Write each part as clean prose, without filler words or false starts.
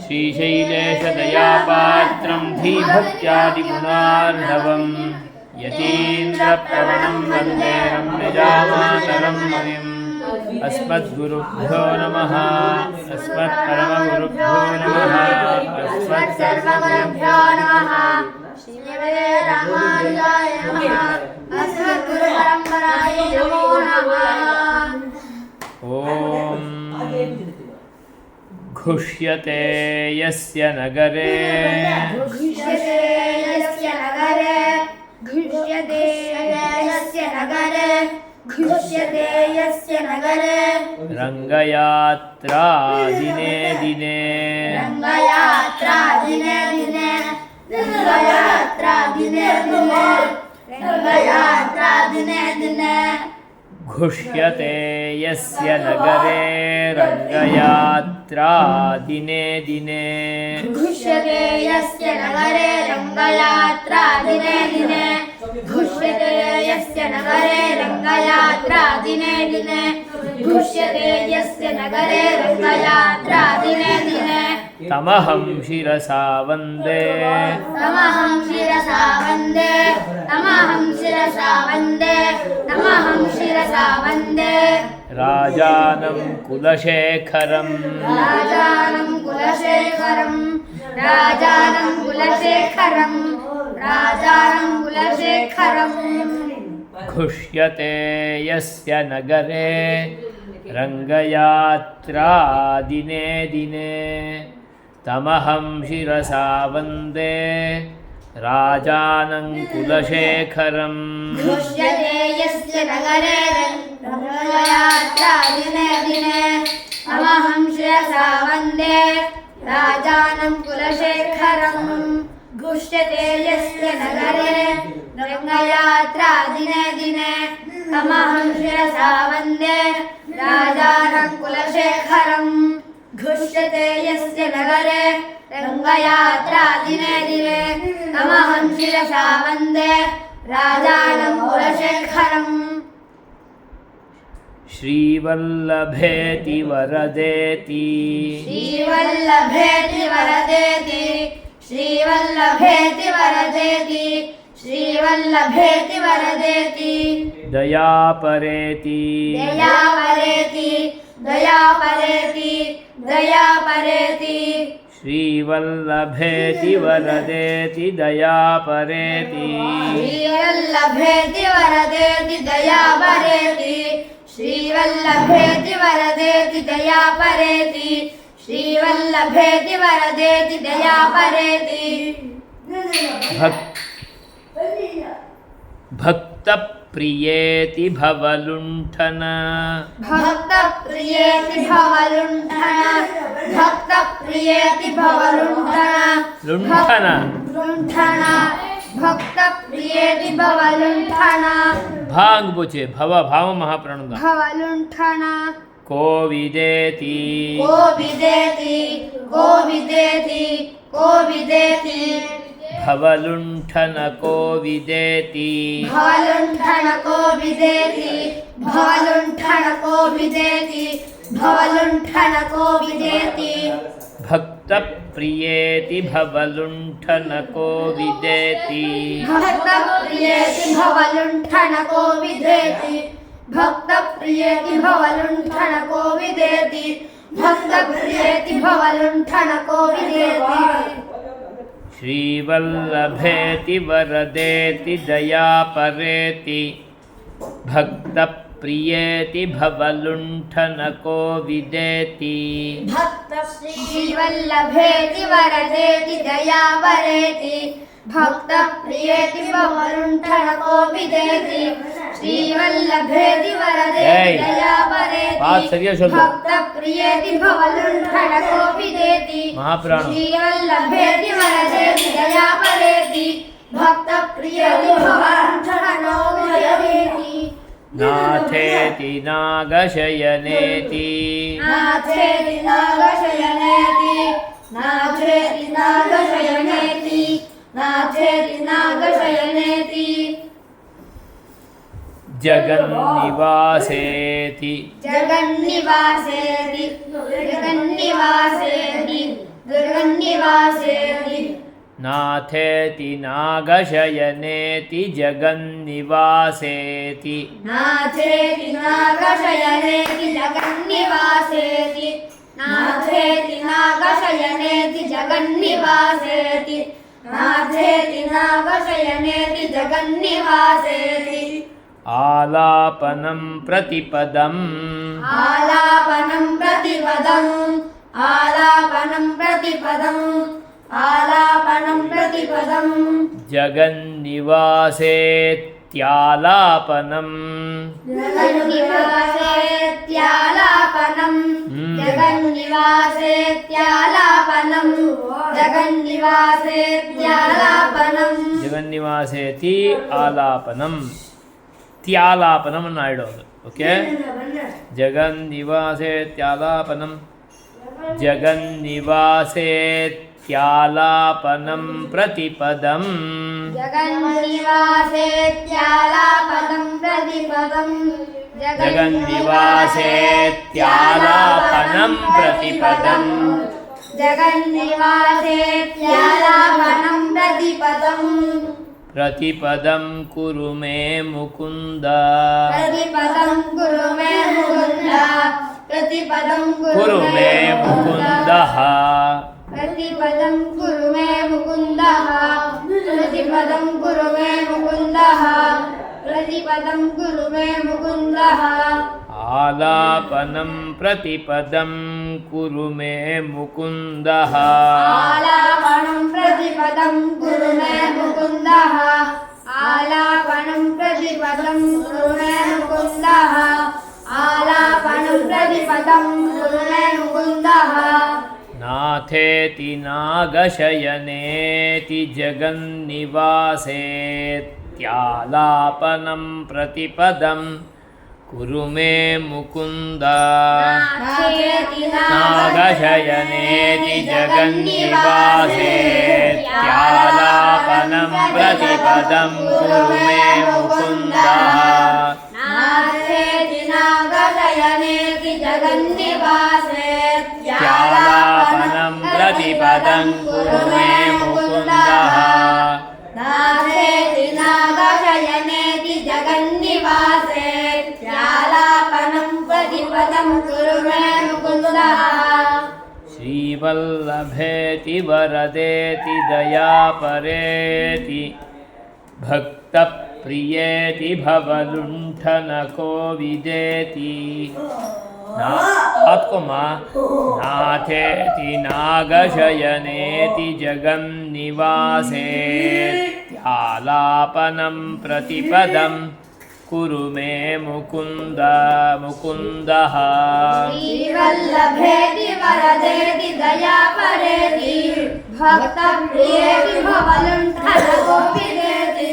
श्रीशैलेशदयापात्रं धीभक्त्यादिगुणार्णवं यतीन्द्रप्रवणं वन्दे रम्यजामातरं मुनिम्। अस्मद्गुरुभ्यो नमः। अस्मत्परमगुरुभ्यो नमः। अस्मत्सर्वगुरुभ्यो नमः। श्रीमते रामानुजाय नमः। अस्मद्गुरुपरम्पराय नमो नमः। ॐ घुष्यते यस्य नगरे घुष्यते यस्य नगरे घुष्यते यस्य नगरे घुष्यते यस्य नगरे रङ्गयात्रा दिने दिने रङ्गयात्रा दिने दिने रङ्गयात्रा दिने दिने रङ्गयात्रा दिने दिने घुष्यते यस्य नगरे रङ्गयात्रा दिने दिने घुष्यते यस्य नगरे रङ्गयात्रा दिने दिने घुष्यते यस्य नगरे रङ्गयात्रा दिने दिने घुष्यते यस्य नगरे रङ्गयात्रा दिने दिने तमहं शिरसा वन्दे तमहं शिरसा वन्दे तमहं शिरसा वन्दे तमहं शिरसा वन्दे राजानं कुलशेखरं राजानं कुलशेखरं राजानं कुलशेखरं राजानं कुलशेखरं घुष्यते यस्य नगरे रङ्गयात्रा दिने दिने तमहं शिरसा वन्दे राजानं कुलशेखरं घुष्यते यस्य नगरे रङ्गयात्रा दिने दिने तमहं शिरसा वन्दे राजानं कुलशेखरं घुष्यते यस्य नगरे रङ्गयात्रा दिने दिने तमहं शिरसा वन्दे राजानं कुलशेखरं घुष्यते यस्य नगरे रङ्गयात्रा दिने दिने तमहं शिरसा वन्दे राजानं कुलशेखरम् श्रीवल्लभेति वरदेति श्रीवल्लभेति वरदेति श्रीवल्लभेति वरदेति श्रीवल्लभेति वरदेति दयापरेति दयापरेति दयापरेति दयापरेति श्रीवल्लभेति वरदेति दयापरेति श्रीवल्लभेति वरदेति दयापरेति श्रीवल्लभेति वरदेति दयापरेति श्रीवल्लभेति वरदेति दयापरेति भक्तप्रियेति भवलुण्ठन भक्तप्रियेति भवलुण्ठन भक्तप्रियेति भवलुण्ठन लुण्ठन लुण्ठन भक्तप्रियेति भवलुण्ठन भांग बुझे भव भाव महाप्रणुद भवलुण्ठन को विदेति को विदेति को विदेति को विदेति भवलुण्ठन को विदेति भवलुण्ठन को विदेति भवलुण्ठन को विदेति भवलुण्ठन को विदेति भक्तप्रियेति भवलुण्ठन को विदेति भक्तप्रियेति भवलुण्ठन को विदेति भक्तप्रियेति भवलुण्ठन को विदेति भक्तप्रियेति भवलुण्ठन को विदेति श्रीवल्लभेति वरदेति दयापरेति भक्तप्रियेति भवलुण्ठन को विदेति श्रीवल्लभेति वरदेति दयापरेति भक्तप्रियेति भवलुण्ठन को विदेति श्रीवल्लभेति वरदेति दयापरेति भक्तप्रियेति भवलुण्ठन को विदेति श्रीवल्लभेति वरदेति दयापरेति भक्तप्रियेति भवलुण्ठन को विदेति नाथेति नागशयनेति नाथेति नागशयनेति नाथेति नागशयनेति नाथेति नागशयनेति जगन्निवासेति जगन्निवासेति जगन्निवासेति जगन्निवासेति नाथेति नागशयनेति जगन्निवासेति नाथेति नागशयनेति जगन्निवासेति नाथेति नागशयनेति जगन्निवासेति नाथेति नागशयनेति जगन्निवासेति आलापनं प्रतिपदम् आलापनं प्रतिपदम् आलापनं प्रतिपदम् आलापनं प्रतिपदम् जगन्निवासेत्यालापनम् जगन्निवासेत्यालापनम् जगन्निवासेत्यालापनम् जगन्निवासेत्यालापनम् जगन्निवासेति आलापनम् त्यालापनम् ಅನ್ನು ಇಡೋದು ಓಕೆ जगन्निवासेत्यालापनम् जगन्निवासेत्यालापनं प्रतिपदम् जगन्निवासेत्यालापनं प्रतिपदम् जगन्निवासेत्यालापनं प्रतिपदम् जगन्निवासेत्यालापनं प्रतिपदम् प्रतिपदं कुरु मे मुकुन्द प्रतिपदं कुरु मे मुकुन्द प्रतिपदं कुरु मे मुकुन्दः प्रतिपदं कुरु मे मुकुन्दः प्रतिपदं कुरु मे मुकुन्दः प्रतिपदं कुरु मे मुकुन्दः आलापनं प्रतिपदं कुरु मे मुकुन्दः आलापनं प्रतिपदं कुरु मे मुकुन्दः आलापनं प्रतिपदं कुरु मे मुकुन्दः आलापनं प्रतिपदं कुरु मे मुकुन्दः नाथेति नागशयनेति जगन्निवासेत्यालापनं प्रतिपदं कुरु मे मुकुन्द नागशयनेति जगन्निवासेत्यालापनं प्रतिपदं कुरु मे मुकुन्दः नाथेति नागशयनेति जगन्निवासेत्यालापनं प्रतिपदं कुरु मे मुकुन्दः नाथेति नागशयनेति जगन्निवासेत्यालापनं प्रतिपदं कुरु मे मुकुन्दः श्रीवल्लभेति वरदेति दयापरेति भक्तप्रियेति भवलुण्ठनकोविदेति आपको माँ नाथेति नागशयनेति जगन्निवासेत्यालापनं प्रतिपदं कुरु मे मुकुन्द मुकुन्दः श्रीवल्लभेति वरदेति दयापरेति भक्तप्रियेति भवलुण्ठनकोविदेति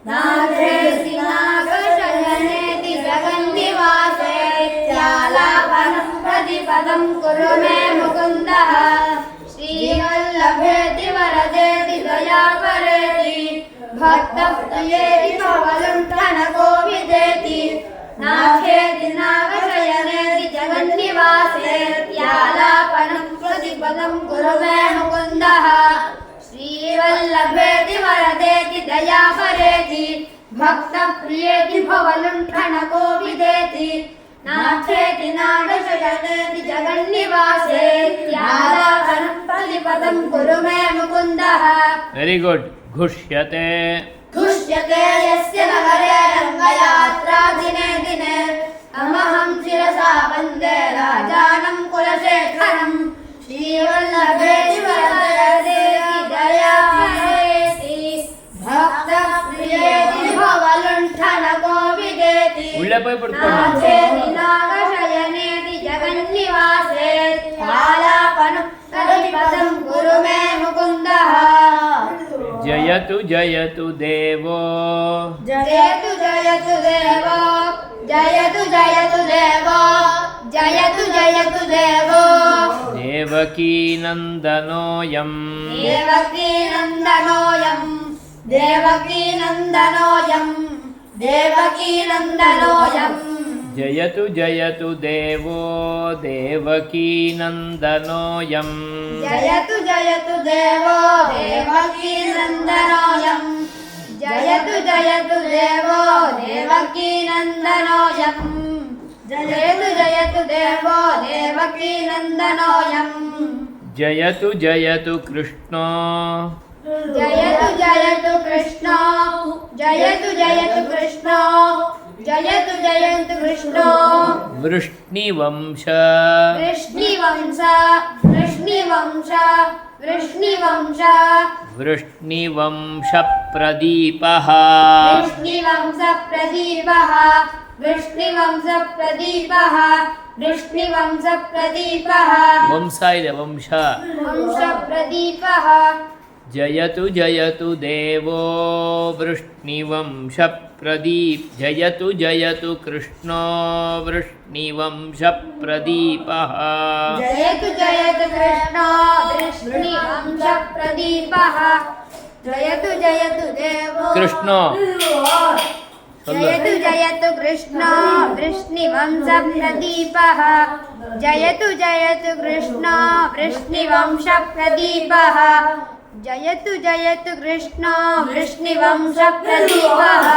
नाथेति नागशयनेति जगन्निवासेत्यालापनं प्रतिपदं कुरु मे मुकुन्दः श्रीवल्लभेति वरदेति दयापरेति भक्तप्रियेति भवलुण्ठनकोविदेति नाथेति नागशयनेति जगन्निवासेत्यालापनं प्रतिपदं कुरु मे मुकुन्दः श्रीवल्लभेति वरदेति दयापरेति भक्तप्रियेति भवलुण्ठनकोविदेति नाथेति नागशयनेति जगन्निवासेत्यालापनं प्रतिपदं कुरु मे मुकुन्दः वेरी गुड घुष्यते घुष्यते यस्य नगरे रङ्गयात्रा दिने दिने अमहं शिरसा वन्दे राजानं कुलशेखरं श्रीवल्लभेति वरदेति दयापरेति भक्तप्रियेति भवलुण्ठनकोविदेति उल्ले पोई पड़को नाथेति नागशयनेति जगन्निवासेत्यालापनं प्रतिपदं कुरु मे मुकुन्दः जयतु जयतु देवो जयतु जयतु देवो जयतु जयतु देवो जयतु जयतु देवो देवकी नन्दनोऽयं देवकी नन्दनोऽयं देवकी नन्दनोऽयं देवकी नन्दनोऽयं जयतु जयतु देवो देवकीनन्दनोऽयं जयतु जयतु देवो देवकीनन्दनोऽयं जयतु जयतु देवो देवकीनन्दनोऽयं जयतु जयतु देवो देवकीनन्दनोऽयं जयतु जयतु कृष्णो जयतु जयतु कृष्णो जयतु जयतु कृष्णो जयतु जयतु कृष्णो वृष्णिवंश वृष्णिवंश वृष्णिवंश वृष्णिवंश वृष्णिवंशप्रदीपः वृष्णिवंशप्रदीपः वृष्णिवंशप्रदीपः वृष्णिवंशप्रदीपः वंश ಇದೆ ವಂಶ वंशप्रदीपः जयतु जयतु देवो वृष्णिवंशप्रदीप जयतु जयतु कृष्णो वृष्णिवंशप्रदीपः जयतु जयतु कृष्णो वृष्णिवंशप्रदीपः जयतु जयतु देवो कृष्णो जयतु जयतु कृष्णो वृष्णिवंशप्रदीपः जयतु जयतु कृष्णो वृष्णिवंशप्रदीपः जयतु जयतु कृष्णो वृष्णिवंशप्रदीपः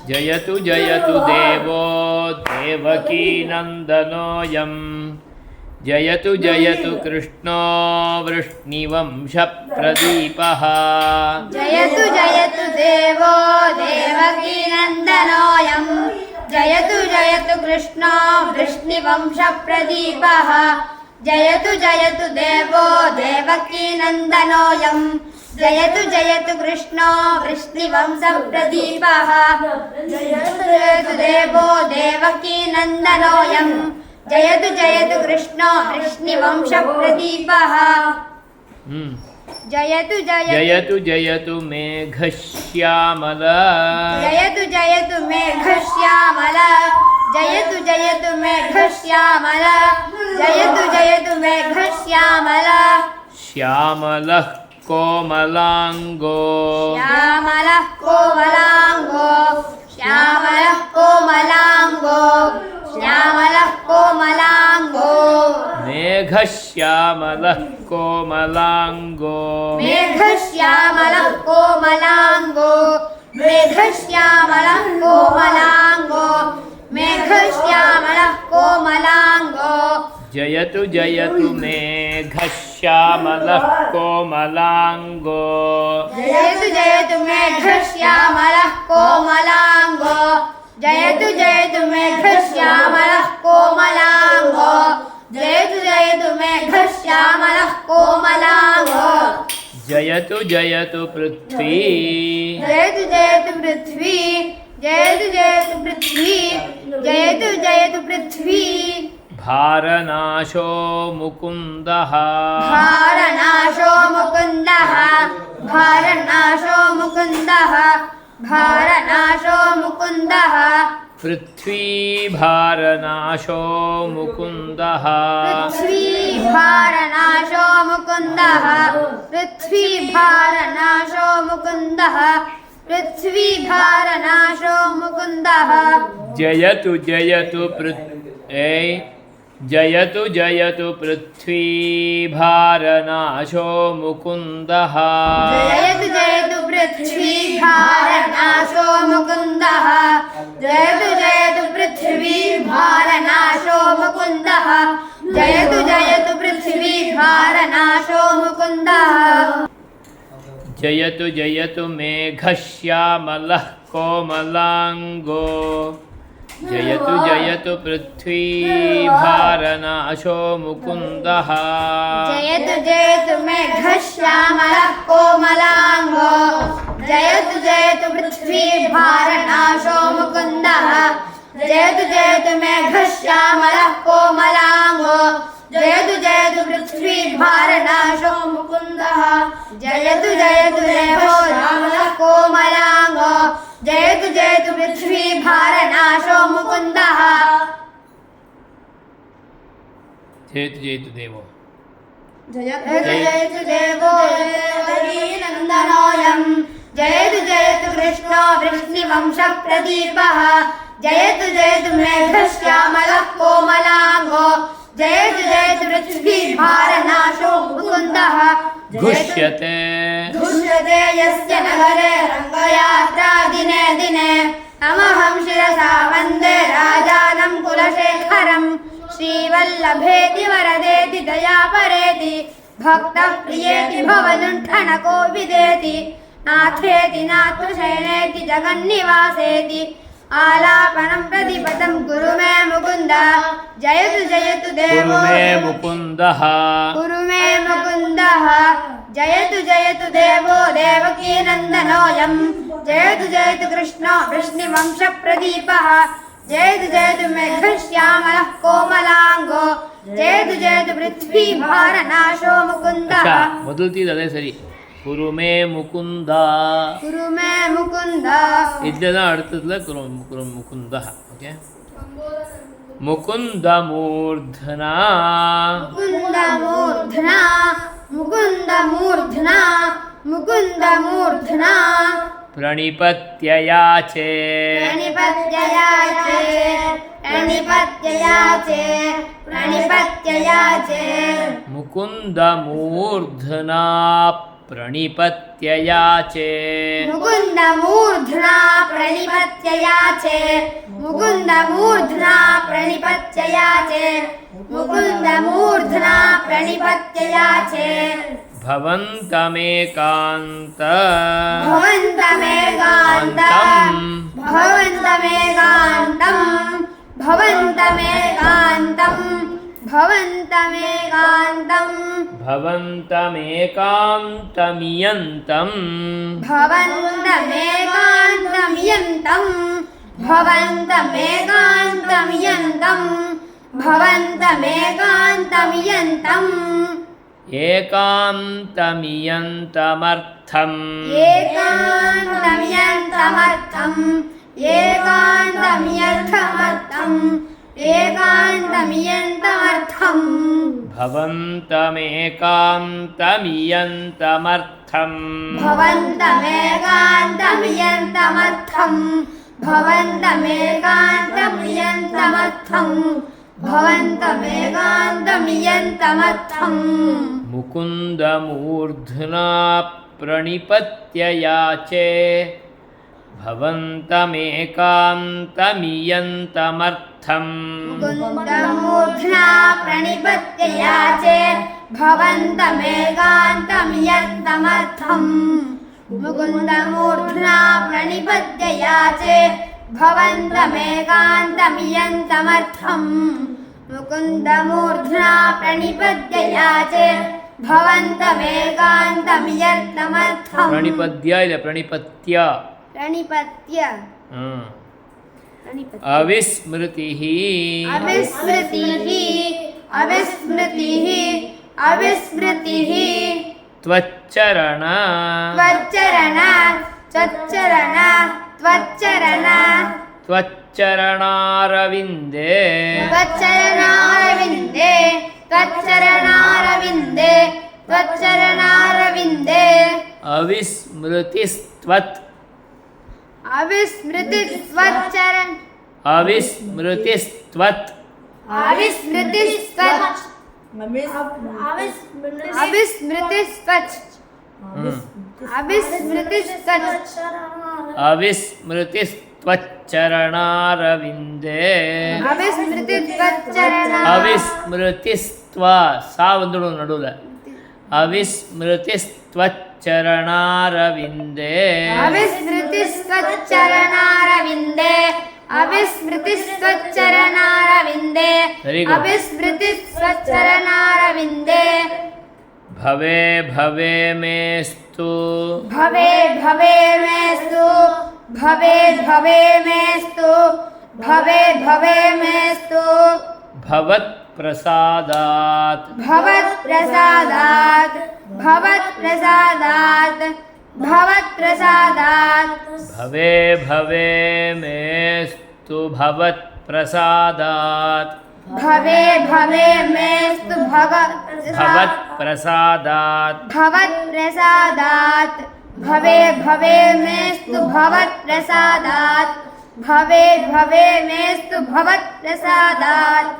जयतु जयतु देवो देवकीनन्दनोऽयं जयतु जयतु कृष्णो वृष्णिवंशप्रदीपः जयतु जयतु देवो देवकीनन्दनोऽयं जयतु जयतु कृष्णो वृष्णिवंशप्रदीपः जयतु जयतु देवो देवकीनन्दनोऽयं जयतु जयतु कृष्णो वृष्णिवंशप्रदीपः जयतु जयतु देवो देवकीनन्दनोऽयं जयतु जयतु कृष्णो वृष्णिवंशप्रदीपः जयतु जयतु जयतु मेघश्यामल जयतु जयतु मेघश्यामल जयतु जयतु मेघश्यामल जयतु जयतु मेघश्यामल श्यामलः कोमलाङ्गो श्यामलः कोमलाङ्गो श्यामलः कोमलाङ्गो श्यामलः कोमलाङ्गो मेघश्यामलः कोमलाङ्गो मेघश्यामलः कोमलाङ्गो मेघश्यामलः कोमलाङ्गो मेघश्यामलः कोमलाङ्गो जयतु जयतु मेघश्यामलः कोमलाङ्गो जयतु जयतु मेघश्यामलः कोमलाङ्गो जयतु जयतु मेघश्यामलः कोमलाङ्गो जयतु जयतु मेघश्यामलः कोमलाङ्गो जयतु जयतु पृथ्वी जयतु जयतु पृथ्वी जयतु जयतु पृथ्वी जयतु जयतु पृथ्वी भारनाशो मुकुन्दः भारनाशो मुकुन्दः भारनाशो मुकुन्दः भारनाशो मुकुन्दः पृथ्वी भारनाशो मुकुन्दः पृथ्वी भारनाशो मुकुन्दः पृथ्वी भारनाशो मुकुन्दः पृथ्वी भारनाशो मुकुन्दः जयतु जयतु जयतु जयतु पृथ्वी भारनाशो मुकुन्दः जयतु जयतु पृथ्वी भारनाशो मुकुन्दः जयतु जयतु पृथ्वी भारनाशो मुकुन्दः जयतु जयतु पृथ्वी भारनाशो मुकुन्दः जयतु जयतु मेघश्यामलः कोमलाङ्गो जयतु जयतु पृथ्वी भारनाशो मुकुन्दः जयतु जयतु मेघश्यामलः कोमलाङ्गो जयतु जयतु पृथ्वी भारनाशो मुकुन्दः जयतु जयतु मेघश्यामलः कोमलाङ्गो जयतु जयतु पृथ्वी भारनाशो मुकुन्दः जयतु जयतु देवो श्यामलः कोमलाङ्गो जयतु जयतु पृथ्वी भारनाशो मुकुन्दः जयतु जयतु देवो जयतु जयतु देवो देवकीनन्दनोऽयं जयतु जयतु कृष्णो वृष्णिवंशप्रदीपः जयतु जयतु मेघश्यामलः कोमलाङ्गो जयतु जयतु पृथ्वीभारनाशो मुकुन्दः घुष्यते घुष्यते यस्य नगरे रङ्गयात्रा दिने दिने तमहं शिरसा वन्दे राजानं कुलशेखरं श्रीवल्लभेति वरदेति दयापरेति भक्तप्रियेति भवलुण्ठनको विदेति नाथेति नाथशयनेति जगन्निवासेति आलापनं प्रतिपदं कुरु मे मुकुन्द जयतु जयतु कुरु देवो मे मुकुन्दः कुरु मे मुकुन्दः जयतु जयतु देवो देवकीनन्दनोऽयं जयतु जयतु कृष्णो वृष्णिवंशप्रदीपः जयतु जयतु मेघश्यामलः कोमलाङ्गो जयतु जयतु पृथ्वीभारनाशो मुकुन्दः अच्छा ಮೊದಲ್ತಿದ್ದು ಅದೇ ಸರಿ குரு மே முகுந்தா कुरु मे मुकुन्द ಇದೆಲ್ಲ அடுத்ததுல குரு முகுந்தா ஓகே ಮುಕುಂದ ಮೂರ್ಧನಾ मुकुन्द मूर्ध्ना मुकुन्द मूर्ध्ना मुकुन्द मूर्ध्ना ಪ್ರಣಿಪತ್ಯಯಾಚೆ प्रणिपत्ययाचे प्रणिपत्ययाचे प्रणिपत्ययाचे ಮುಕುಂದ ಮೂರ್ಧನಾ प्रणिपत्ययाचे मुकुन्द मूर्ध्ना प्रणिपत्ययाचे मुकुन्द मूर्ध्ना प्रणिपत्ययाचे मुकुन्द मूर्ध्ना प्रणिपत्ययाचे भवन्तमेकान्त भवन्तमेकान्तं भवन्तमेकान्तं भवन्तमेकान्तं भवन्तमेकान्तं भवन्तमेकान्तमियन्तं भवन्तमेकान्तमियन्तं भवन्तमेकान्तमियन्तं भवन्तमेकान्तमियन्तम् एकान्तमियन्तमर्थम् एकान्तमियन्तमर्थम् एकान्तमियर्थमर्थम् एकान्तमियन्तमर्थम् भवन्तमेकान्तमियन्तमर्थम् भवन्तमेकान्तमियन्तमर्थम् भवन्तमेकान्तमियन्तमर्थम् भवन्तमेकान्तमियन्तमर्थम् मुकुन्दमूर्ध्ना प्रणिपत्ययाचे भवन्तमेकान्तमियन्तमर्थम् मुकुन्दमूर्ध्ना प्रणिपत्ययाचे भवन्तमेकान्तमियन्तमर्थम् मुकुन्दमूर्ध्ना प्रणिपत्ययाचे भवन्तमेकान्तमियन्तमर्थम् मुकुन्दमूर्ध्ना प्रणिपत्ययाचे भवन्तमेकान्तमियन्तमर्थम् प्रणिपद्य ಇಲ್ಲ प्रणिपत्य प्रणिपत्य अविस्मृतिः अविस्मृतिः अविस्मृतिः अविस्मृतिः त्वच्चरण त्वच्चरण त्वच्चरण त्वच्चरण त्वच्चरणारविन्दे त्वच्चरणारविन्दे त्वच्चरणारविन्दे त्वच्चरणारविन्दे अविस्मृतिस्त्वत् अविस्मृतिस्त्वच्चरण अविस्मृतिस्त्वत् अविस्मृतिस्त्वच् अविस्मृतिस्त्वच् अविस्मृतिस्त्वच् अविस्मृतिस्त्वच्चरणारविन्दे अविस्मृतिस्त्वच्चरण अविस्मृतिस्त्वा सा வந்துடும் நடுவுல अविस्मृतिस्त्वच्चरणारविन्दे अविस्मृतिस्त्वच्चरणारविन्दे अविस्मृतिस्त्वच्चरणारविन्दे Very good. अविस्मृतिस्त्वच्चरणारविन्दे भवे भवे मेस्तु भवे भवे मेस्तु भवे भवे मेस्तु भवे भवे मेस्तु भवत्प्रसादात् भवत्प्रसादात् भवत्प्रसादात् भवत्प्रसादात् भवे भवे मेस्तु भवत्प्रसादात् भवे भवे मेस्तु भवत्प्रसादात् भवत्प्रसादात् भवे भवे मेस्तु भवत्प्रसादात् भवे भवे मेस्तु भवत्प्रसादात्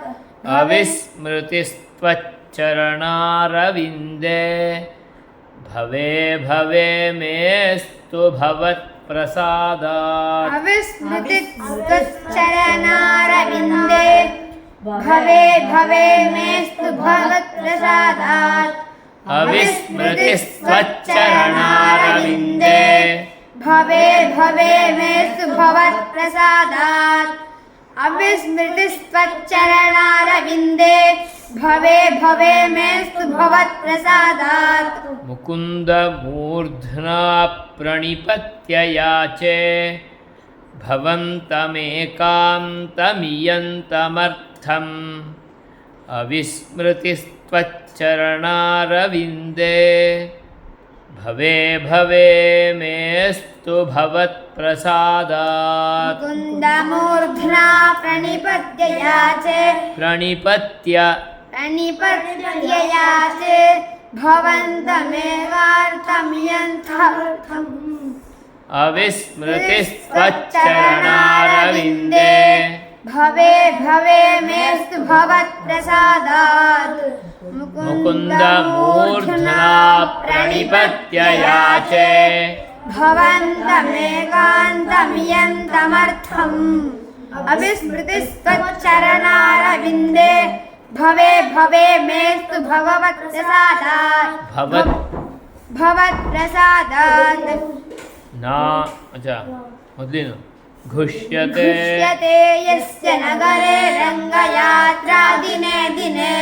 अविस्मृतिस्त्वच्चरणारविन्दे भवे भवे मेस्तु भवत्प्रसादात् अविस्मृतिस्त्वच्चरणारविन्दे भवे भवे मेस्तु भवत्प्रसादात् अविस्मृतिस्त्वच्चरणारविन्दे भवे भवे मेस्तु भवत्प्रसादात् अविस्मृतिस्त्वच्चरणारविन्दे भवे भवे मेस्तु भवत्प्रसादात् मुकुन्द मूर्ध्ना प्रणिपत्य याचे भवन्तमेकान्तमियन्तमर्थम् अविस्मृतिस्त्वच्चरणारविन्दे भवे भवे मेस्तु भवत्प्रसादात् मुकुन्दमूर्ध्ना प्रणिपत्य याचे प्रणिपत्य याचे भवन्तमेकान्तमियन्तमर्थम् अविस्मृतिस्त्वच्चरणारविन्दे भवे भवे मेस्तु भवत्प्रसादात् मुकुन्द मूर्ध्ना प्रणिपत्य याचे भवन्तमेकान्तमियन्तमर्थम् अविस्मृतिस्त्वच्चरणारविन्दे भवे भवे मेस्तु भगवत्प्रसादात् भवत्प्रसादात् ना अच्छा ಮೊದಲೇನು घुष्यते यस्य नगरे रङ्गयात्रा दिने दिने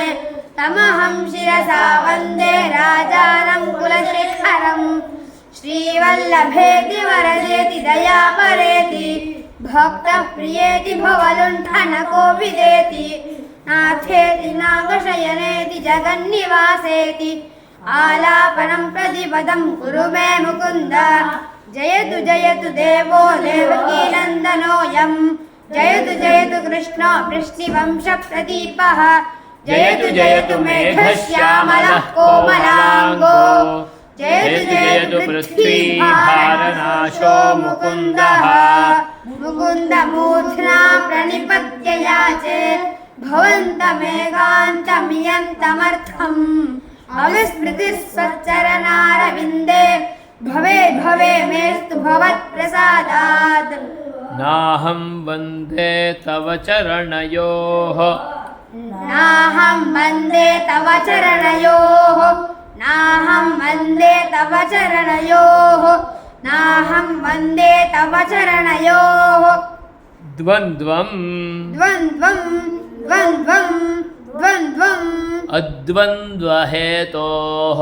तमहं शिरसा वन्दे राजानं कुलशेखरम् श्रीवल्लभेति वरदेति दयापरेति भक्तप्रियेति भवलुण्ठनकोविदेति नाथेति नागशयनेति जगन्निवासेति आलापनं प्रतिपदं कुरु मे मुकुन्द जयतु देवो देवकीनन्दनोऽयं जयतु कृष्णो वृष्णिवंशप्रदीपः जयतु मेघश्यामलः कोमलाङ्गो जयतु पृथ्वीभारनाशो मुकुन्दः मुकुन्दमूर्ध्ना प्रणिपत्य याचे भवन्तमेकान्तमियन्तमर्थम् अविस्मृतिस्त्वच्चरणारविन्दे भवे भवे मेस्तु भवत्प्रसादात् नाहं वन्दे तव चरणयोः नाहं वन्दे तव चरणयोः नाहं वन्दे तव चरणयोः नाहं वन्दे तव चरणयोः द्वन्द्वं अद्वन्द्वहेतोः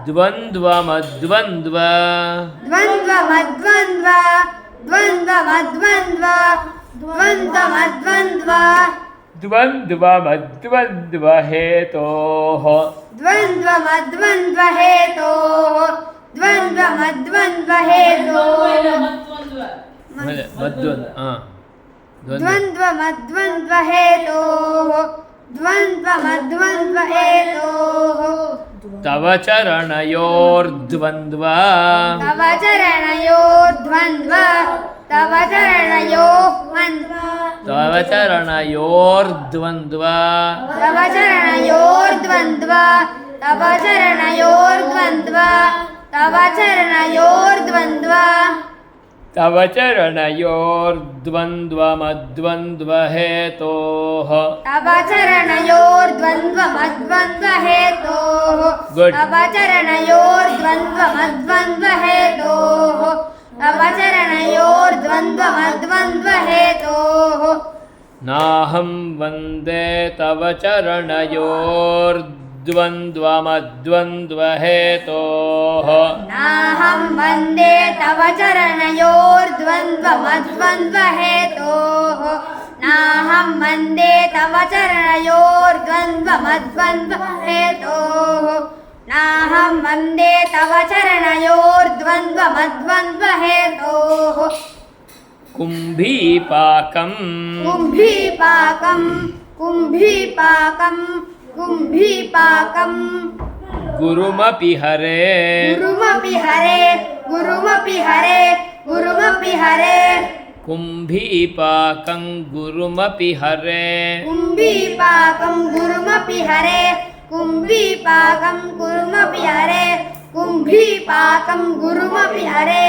द्वन्द्वमद्वन्द्व द्वन्द्वमद्वन्द्वहेतोः तव चरणयोर्द्वन्द्व तव चरणयोर्द्वन्द्वमद्वन्द्वहेतोः तव चरणयोर्द्वन्द्वमद्वन्द्वहेतोः Good. तव चरणयोर्द्वन्द्वमद्वन्द्वहेतोः तव चरणयोर्द्वन्द्वमद्वन्द्वहेतोः नाहं वन्दे तव चरणयोर्द्वन्द्वमद्वन्द्वहेतोः नाहं वन्दे तव चरणयोर्द्वन्द्वमद्वन्द्वहेतोः नाहं वन्दे तव चरणयोर्द्वन्द्वमद्वन्द्वहेतोः नाहं वन्दे तव चरणयोर्द्वन्द्वमद्वन्द्वहेतोः कुम्भीपाकं कुम्भीपाकं गुरुमपि हरे गुरुमपि हरे गुरुमपि हरे गुरुमपि हरे कुम्भीपाकं गुरुमपि हरे कुम्भीपाकं गुरुमपि हरे कुम्भीपाकं गुरुमपि हरे कुम्भीपाकं गुरुमपि हरे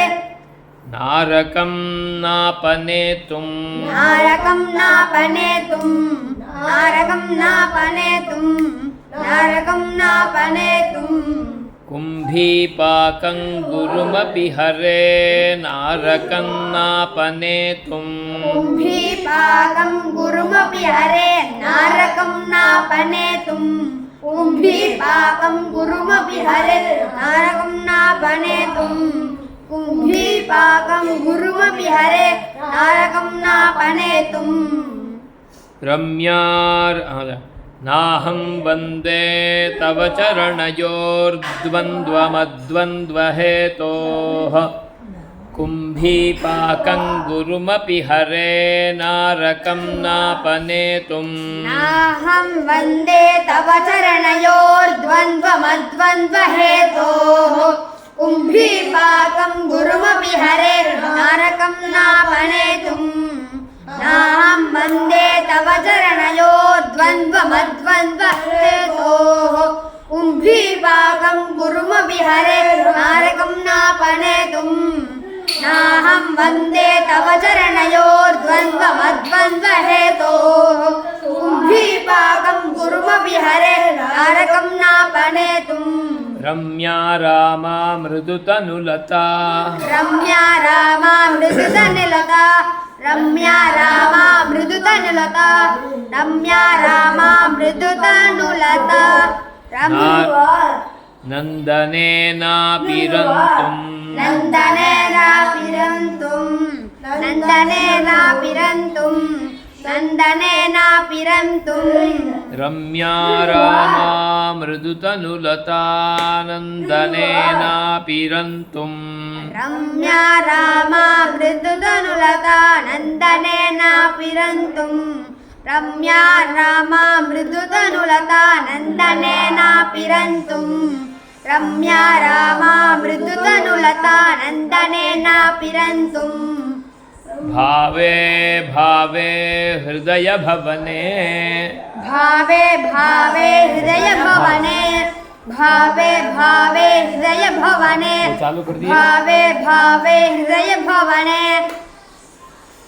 नारकं नापनेतुं नारकं नापनेतुं नारकं नापनेतुं नारकं नापनेतुं कुम्भीपाकं गुरुमपि हरे नारकं नापनेतुं कुम्भीपाकं गुरुमपि हरे नारकं नापनेतुं कुम्भीपाकं गुरुमपि हरे नारकं नापनेतुं कुम्भीपाकं गुरुमपि हरे नारकं नापनेतुं रम्यार नाहं वन्दे तव चरणयोर्द्वन्द्वमद्वन्द्वहेतोः कुम्भीपाकं गुरुमपि हरे नारकं नापनेतुं नाहं वन्दे तव चरणयोर्द्वन्द्वमद्वन्द्वहेतोः कुम्भीपाकं गुरुमपि हरे नारकं नापनेतुं नाहं वन्दे तव चरणयोर्द्वन्द्वमद्वन्द्वहेतोः कुम्भीपाकं गुरुमपि हरे नारकं नापनेतुं नाहं वन्दे तव चरणयोर्द्वन्द्वमद्वन्द्वहेतोः कुम्भीपाकं गुरुमपि हरे नारकं नापनेतुं रम्या रामा मृदुतनुलता रम्या रामा मृदुतनुलता रम्या रामा मृदुतनुलता रम्या रामा मृदुतनुलता नन्दनेनापिरन्तुं नन्दनेनापिरन्तुं नन्दनेनापिरन्तुं नन्दनेनापिरन्तुं रम्या रामा मृदुतनुलता नन्दनेनापिरन्तुं रम्या रामा मृदुतनुलता नन्दनेनापिरन्तुं रम्या रामा मृदुतनुलता नन्दनेनापिरन्तुं रम्या रामा मृदुतनुलता नन्दनेनापिरन्तुं भावे भावे हृदय भवने भावे भावे हृदय भवने भावे भावे हृदय भवने चालू कर दिए भावे भावे हृदय भवने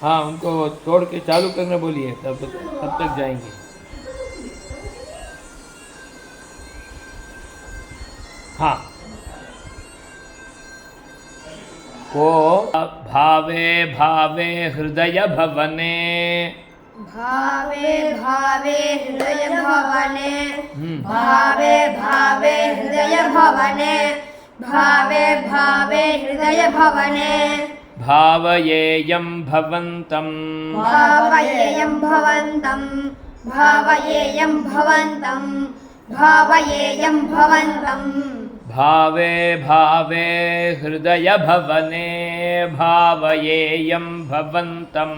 हाँ उनको छोड़ के चालू करने बोलिए तब तक जाएंगे हाँ को भावे भावे हृदय भवने भावे भावे हृदय भवने भावे भावे हृदय भवने भावे भावे हृदय भवने भावयेयं भवन्तं भावयेयं भवन्तं भावयेयं भवन्तं भावयेयं भवन्तं भावे भावे हृदय भवने भावयेयं भवन्तं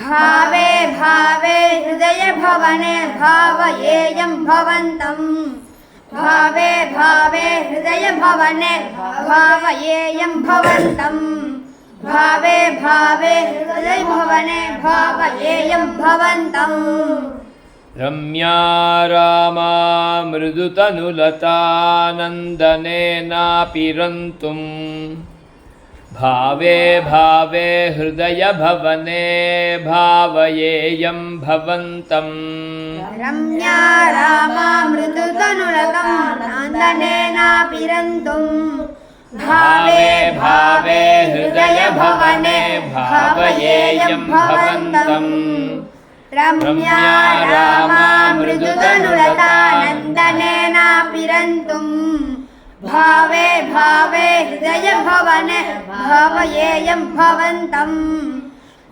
भावे भावे हृदय भवने भावयेयं भवन्तं भावे भावे हृदय भवने भावयेयं भवन्तं भावे भावे हृदय भवने भावयेयं भवन्तं रम्या रामा मृदुतनुलता नन्दनेनापिरन्तुं भावे भावे हृदय भवने भावयेयं भवन्तं रम्या रामा मृदुतनुलतं नन्दनेनापिरन्तुं भावे भावे हृदय भवने भावयेयं भवन्तं रम्या रामा मृदुतनुलता नन्दनेनापिरन्तुं भावे भावे हृदय भवने भावयेयं भवन्तं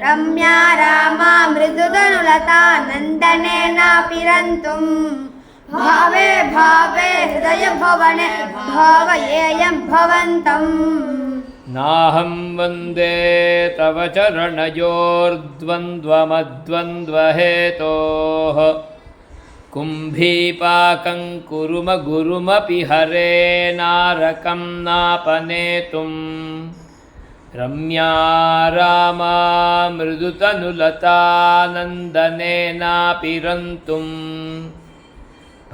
रम्या रामा मृदुतनुलता नन्दनेनापिरन्तुं भावे भावे हृदय भवने भावयेयं भवन्तं नाहं वन्दे तव चरणयोर्द्वन्द्वमद्वन्द्वहेतोः कुम्भीपाकं कुरुम गुरुमपि हरे नारकं नापनेतुं रम्या रामा मृदुतनुलता नन्दनेनापि रन्तुं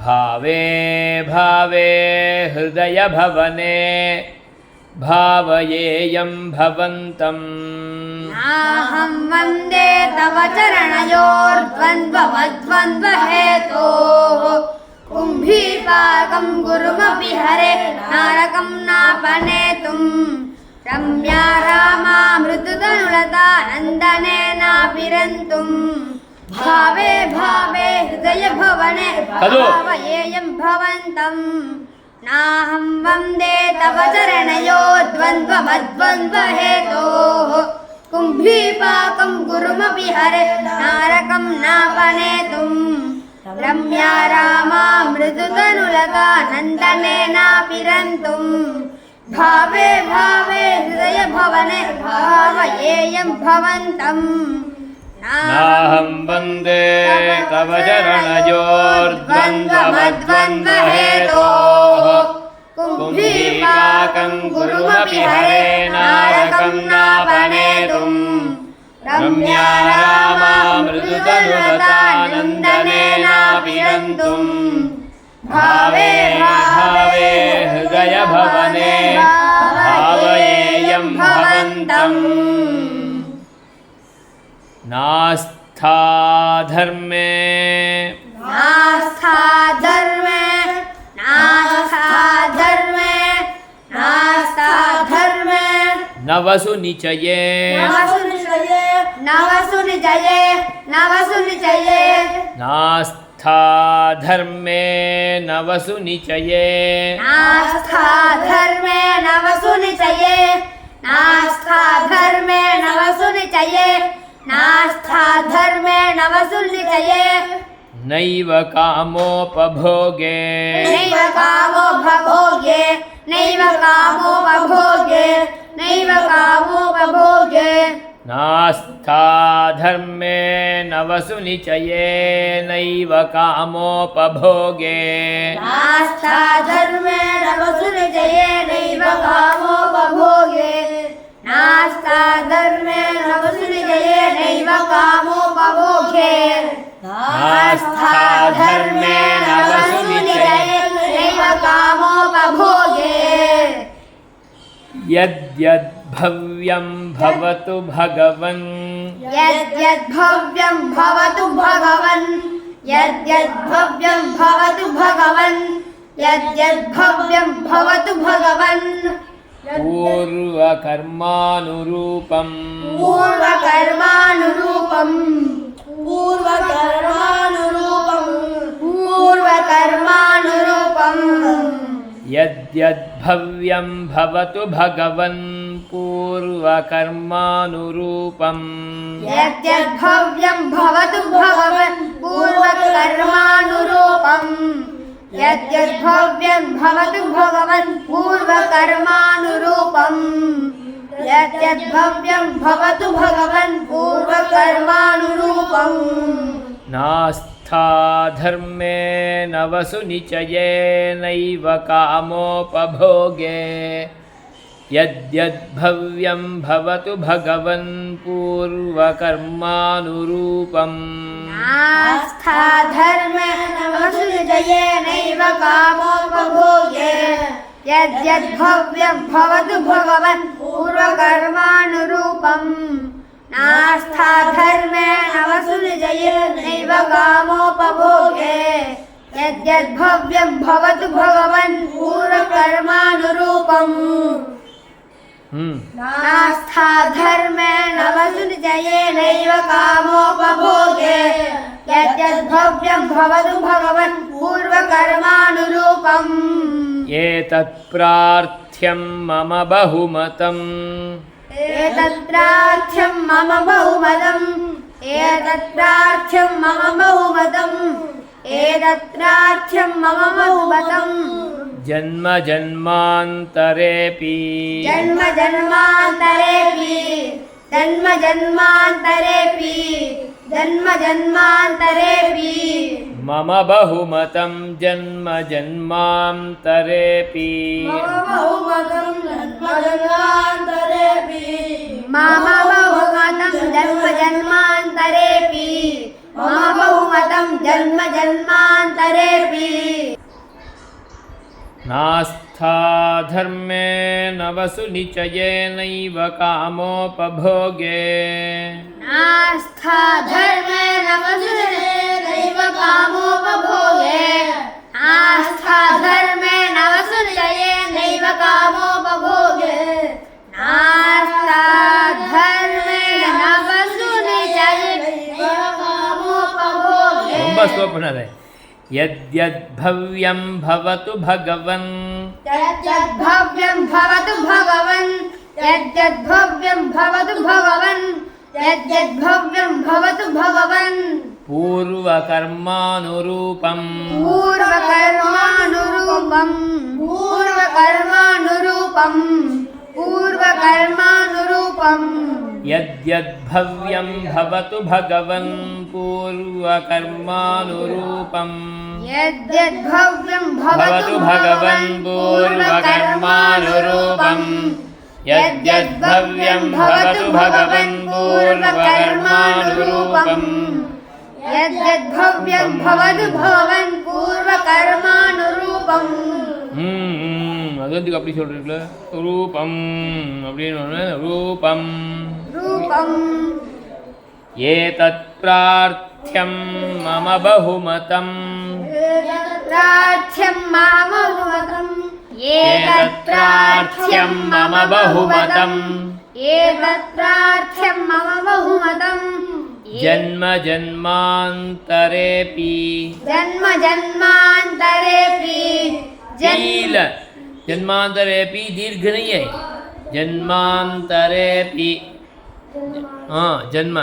भावे भावे हृदयभवने भावयेयं भवन्तम् नाहं वन्दे तव चरणयोर्द्वन्द्वमद्वन्द्वहेतोः कुम्भीपाकं गुरुमपि हरे नारकं नापनेतुं रम्या रामा मृदुतनुलता नन्दनेनापि रन्तुं भावे भावे हृदयभवने भावयेयं भवन्तम् नाहं वन्दे तव चरणयोर्द्वन्द्वमद्वन्द्वहेतोः कुम्भीपाकं गुरुमपि हरे नारकं नापनेतुं रम्या रामा मृदुतनुलता नन्दनेनापि रन्तुं भावे भावे हृदयभवने भावयेयं भवन्तम् नाहं वन्दे तव चरणयोर्द्वन्द्वमद्वन्द्वहेतोः कुम्भीपाकं गुरुमपि हरे नारकं नापनेतुं रम्या रामा मृदुतनुलता नन्दनेनापि रन्तुं भावे भावे हृदयभवने भावयेयं भवन्तम् नास्था धर्मे नास्था धर्मे नास्था धर्मे नास्था धर्मे नवसु निचये नवसुनिचये नवसुनिचये नवसुनिचये नास्था धर्मे नवसु निचये नास्था धर्मे नवसुनिचये नास्था धर्मे नवसुनिचये नास्था धर्मे नवसुनिचये नैव कामोपभोगे नैव कामोपभोगे नैव कामोपभोगे नैव कामोपभोगे नास्था धर्मे नवसु निचये नैव कामोपभोगे नास्था धर्मे नवसुनिचये नैव कामोपभोगे नास्था धर्मे नवसुनिचये नैव कामोपभोगे नास्था धर्मे नवसुनिचये नैव कामोपभोगे यद्यद्भव्यं भवतु भगवन् यद्यद्भव्यं भवतु भगवन् यद्यद्भव्यं भवतु भगवन् यद्यद्भव्यं भवतु भगवन् पूर्वकर्मानुरूपम् पूर्वकर्मानुरूपम् पूर्वकर्मानुरूपम् पूर्वकर्मानुरूपम् यद्यद्भव्यं भवतु भगवन् पूर्वकर्मानुरूपम् यद्यद्भव्यं भवतु भगवन् पूर्वकर्मानुरूपम् यद्यद्भव्यं भवतु भगवन् पूर्वकर्मानुरूपम् यद्यद्भव्यं भवतु भगवन् पूर्वकर्मानुरूपम् नास्था धर्मे नवसु निचये नैव कामोपभोगे यद्यद्भव्यं भवतु भगवन् पूर्वकर्मानुरूपम् नास्था धर्मे नवसुनिचये नैव कामोपभोगे यद्यद्भव्यं भवतु भगवन् पूर्वकर्मानुरूपम् नास्था धर्मे नवसुनिचये नैव कामोपभोगे यद्यद्भव्यं भवतु भगवन् पूर्वकर्मानुरूपम् नास्था धर्मे नवसुनिचये नैव कामोपभोगे यद्यद्भव्यं भवतु भगवन् पूर्वकर्मानुरूपम् एतत् प्रार्थ्यं मम बहुमतम् एतत्रार्थ्यं मम बहुमतम् एतत्रार्थ्यं मम बहुमतम् एतत्रार्थ्यं मम बहुमतम् जन्म जन्मान्तरेऽपि जन्म जन्मान्तरेऽपि जन्म जन्मान्तरेऽपि जन्म जन्मान्तरेऽपि मम बहुमतं जन्म जन्मान्तरेऽपि मम बहुमतं जन्म जन्मान्तरेऽपि मम बहुमतं जन्म जन्मान्तरेऽपि नास्था धर्मे नवसु निचयेनैव कामोपभोगे नास्था धर्मे नवसुनैव कामोपभोगे नास्था धर्मे नवसुनये नैव कामोपभोगे नास्था धर्मे नवसुनये नैव कामोपभोगे ரொம்ப ஸ்லோ பண்ணாதே यद्यद्भव्यं भवतु भगवन् यद्यद्भव्यं भवतु भगवन् यद्यद्भव्यं भवतु भगवन् यद्यद्भव्यं भवतु भगवन् पूर्वकर्मानुरूपम् पूर्वकर्मानुरूपम् पूर्वकर्मानुरूपम् पूर्वकर्मानुरूपम् यद्यद्भव्यं भवतु भगवन् पूर्वकर्मानुरूपम् यद्यद्भव्यं भवतु भगवन् पूर्वकर्मानुरूपम् यद्यद्भव्यं भवतु भगवन् पूर्वकर्मानुरूपम् यद्यद्भव्यं भवतु भगवन् पूर्वकर्मानुरूपम् அதுக்கு அப்படி சொல்றீங்களா ரூபம் அப்படின்னு ரூபம் रूपम् ஏதத் பிரார்த்தியம் மம பகுமதம் प्रार्थ्यं मम बहुमतम् ஏதத் பிரார்த்தியம் மம பகுமதம் एतत् प्रार्थ्यं मम बहुमतम् जन्म जन्मान्तरेऽपि जन्म जन्मान्तरेऽपि लील जन्मांतरेऽपि दीर्घ नहीं है जन्मांतरेऽपि हाँ जन्म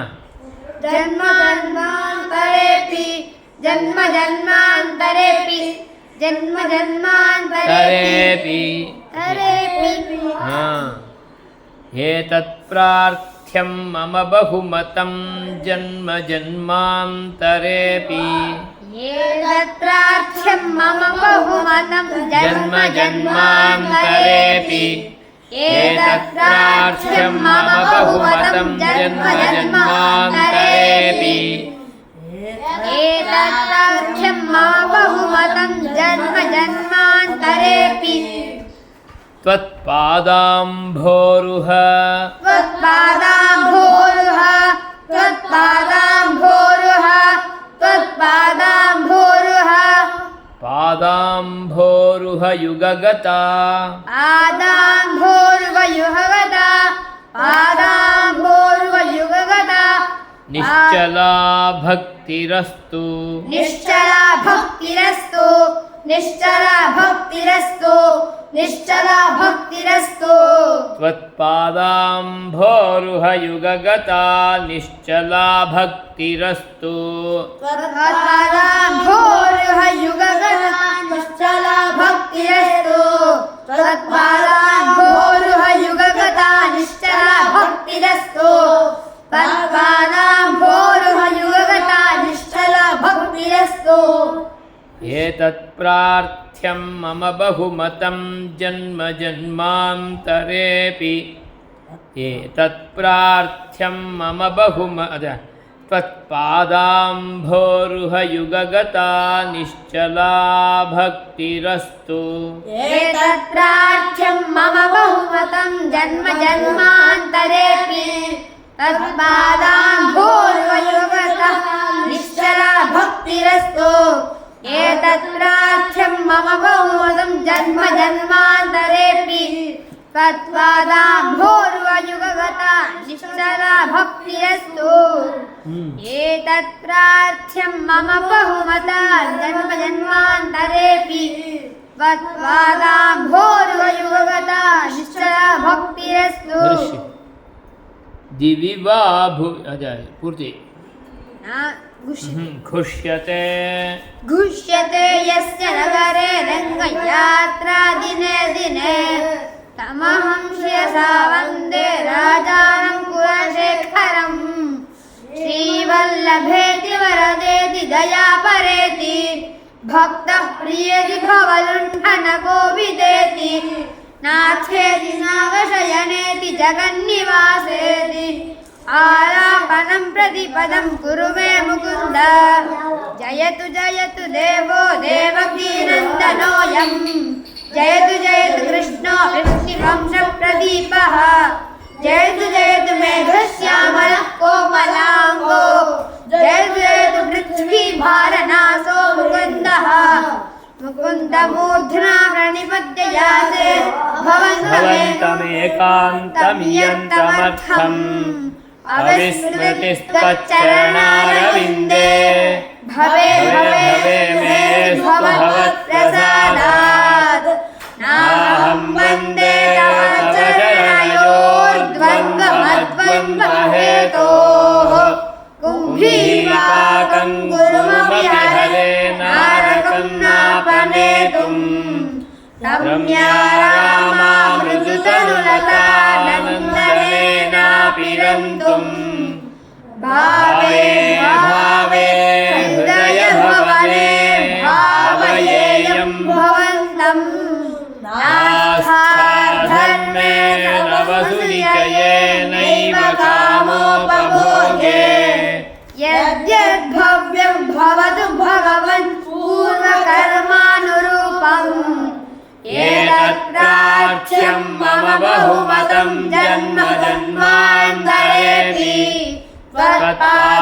जन्म जन्मान्तरेऽपि जन्म जन्मान्तरेऽपि जन्म जन्मान्तरेऽपि तरेऽपि हाँ एतत् प्रार्थ्यं मम बहुमतं जन्म जन्मान्तरेऽपि एतत् प्रार्थ्यं मम बहुमतं जन्म जन्मान्तरेऽपि एतत् प्रार्थ्यं मम बहुमतं जन्म जन्मान्तरेऽपि एतत् प्रार्थ्यं मम बहुमतं जन्म जन्मान्तरेऽपि त्वत्पादाम्भोरुह त्वत्पादाम्भोरुह त्वत्पादाम्भोरुह त्वत्पादाम्भोरुह पादाम्भोरुह युगगता पादाम्भोरुहयुगगता पादाम्भोरुहयुगगता निश्चला भक्तिरस्तु निश्चला भक्तिरस्तु निश्चला भक्तिरस्तु निश्चला भक्तिरस्तु त्वत्पादाम्भोरुह युगगता निश्चला भक्तिरस्तु त्वत्पादाम्भोरुहयुगगता निश्चला भक्तिरस्तु त्वत्पादाम्भोरुहयुगगता निश्चला भक्तिरस्तु त्वत्पादाम्भोरुहयुगगता निश्चला भक्तिरस्तु एतत् प्रार्थ्यं मम बहुमतं जन्म जन्मान्तरेऽपि एतत् प्रार्थ्यं मम त्वत्पादाम्भोरुह युगगता निश्चला भक्तिरस्तु एतत् प्रार्थ्यं मम बहुमतं जन्म जन्मान्तरेऽपि तत्पादाम्भोरुहयुगगता निश्चला भक्तिरस्तु एतत् प्रार्थ्यं मम बहुमतं जन्म जन्मान्तरेऽपि तत्पादाम्भोरुहयुगगता निश्चला भक्तिरस्तु एतत् प्रार्थ्यं मम बहुमतं जन्म जन्मान्तरेऽपि तत्पादाम्भोरुहयुगगता निश्चला भक्तिरस्तु दिवि वा पूर्ति घुष्यते घुष्यते यस्य नगरे रङ्गयात्रा दिने दिने तमहं शिरसा वन्दे राजानं कुलशेखरम् श्रीवल्लभेति वरदेति दयापरेति भक्तः प्रियेति भवलुण्ठनकोविदेति नाथेति नागशयनेति जगन्निवासेति आलापनं प्रतिपदं कुरु मे मुकुन्द जयतु जयतु देवो देवकीनन्दनोऽयं जयतु जयतु कृष्णो वृष्टिवंशप्रदीपः जयतु जयतु मेघश्यामलः कोमलाङ्गो जयतु जयतु पृथ्वीभारनाशो मुकुन्दः मुकुन्दमूर्ध्ना प्रणिपद्ययाते भवन्तमेकान्तमियन्तमर्थम् अविस्मृतिस्तच्चरणारविन्दे भवे भवे मे भवत्प्रसादात् नाहं वन्दे तव चरणयोर्द्वन्द्वमद्वन्द्वहेतोः कुम्भीपाकं कुर्मपि हरे नारकं नापनेतुम् रम्या रामा मृदुतनुलता नन्दनेनापि रन्तुम् भावे भावे हृदय भवने भावयेयं भवन्तम् नास्थाधर्मे नवसुनिचयेनैव कामोपभोगे यद्यद्भव्यं भवतु भगवन् पूर्वकर्मानुरूपम् एतत्प्राच्यं मम बहुमतं जन्म जन्मान्तरेऽपि त्वत्पाद